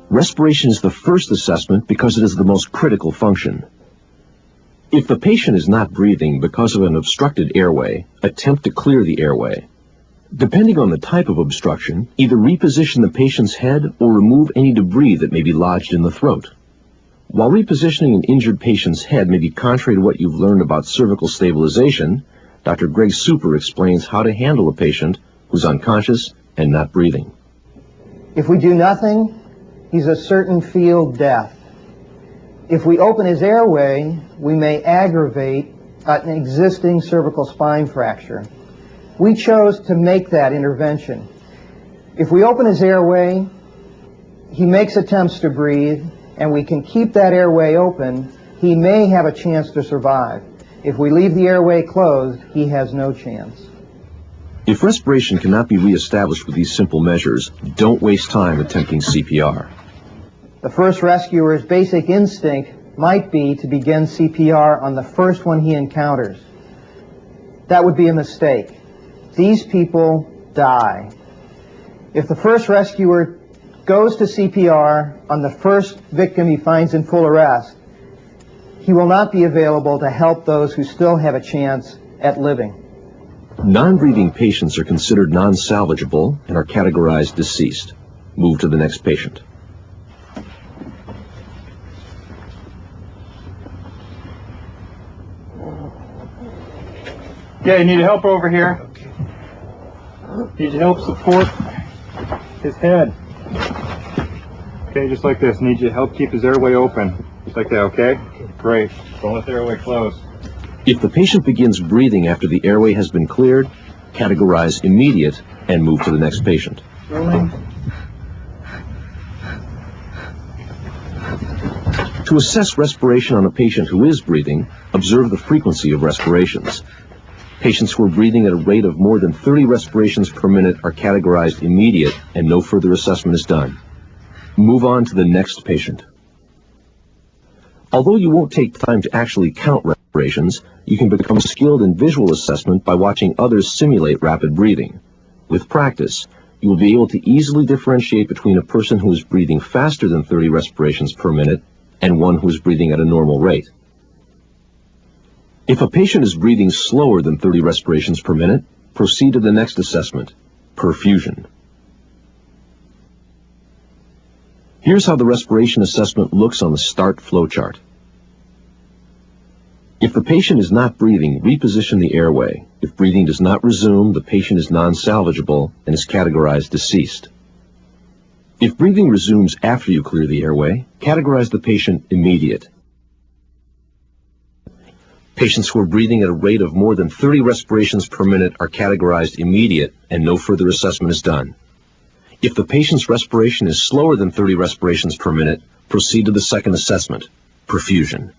Respiration is the first assessment because it is the most critical function. If the patient is not breathing because of an obstructed airway, attempt to clear the airway. Depending on the type of obstruction, either reposition the patient's head or remove any debris that may be lodged in the throat. While repositioning an injured patient's head may be contrary to what you've learned about cervical stabilization, Dr. Greg Super explains how to handle a patient who's unconscious and not breathing. If we do nothing, he's a certain field death. If we open his airway, we may aggravate an existing cervical spine fracture. We chose to make that intervention. If we open his airway, he makes attempts to breathe, and we can keep that airway open, he may have a chance to survive. If we leave the airway closed, he has no chance. If respiration cannot be reestablished with these simple measures, don't waste time attempting CPR. The first rescuer's basic instinct might be to begin CPR on the first one he encounters. That would be a mistake. These people die. If the first rescuer goes to CPR on the first victim he finds in full arrest, he will not be available to help those who still have a chance at living. Non-breathing patients are considered non-salvageable and are categorized deceased. Move to the next patient. Yeah, you need help over here. Need you help support his head. Okay, just like this. Need you help keep his airway open. Just like that, okay? Great. Don't let the airway close. If the patient begins breathing after the airway has been cleared, categorize immediate and move to the next patient. Rolling. To assess respiration on a patient who is breathing, observe the frequency of respirations. Patients who are breathing at a rate of more than 30 respirations per minute are categorized immediate and no further assessment is done. Move on to the next patient. Although you won't take time to actually count respirations, you can become skilled in visual assessment by watching others simulate rapid breathing. With practice, you will be able to easily differentiate between a person who is breathing faster than 30 respirations per minute and one who is breathing at a normal rate. If a patient is breathing slower than 30 respirations per minute, proceed to the next assessment, perfusion. Here's how the respiration assessment looks on the START flowchart. If the patient is not breathing, reposition the airway. If breathing does not resume, the patient is non-salvageable and is categorized deceased. If breathing resumes after you clear the airway, categorize the patient immediate. Patients who are breathing at a rate of more than 30 respirations per minute are categorized immediate and no further assessment is done. If the patient's respiration is slower than 30 respirations per minute, proceed to the second assessment, perfusion.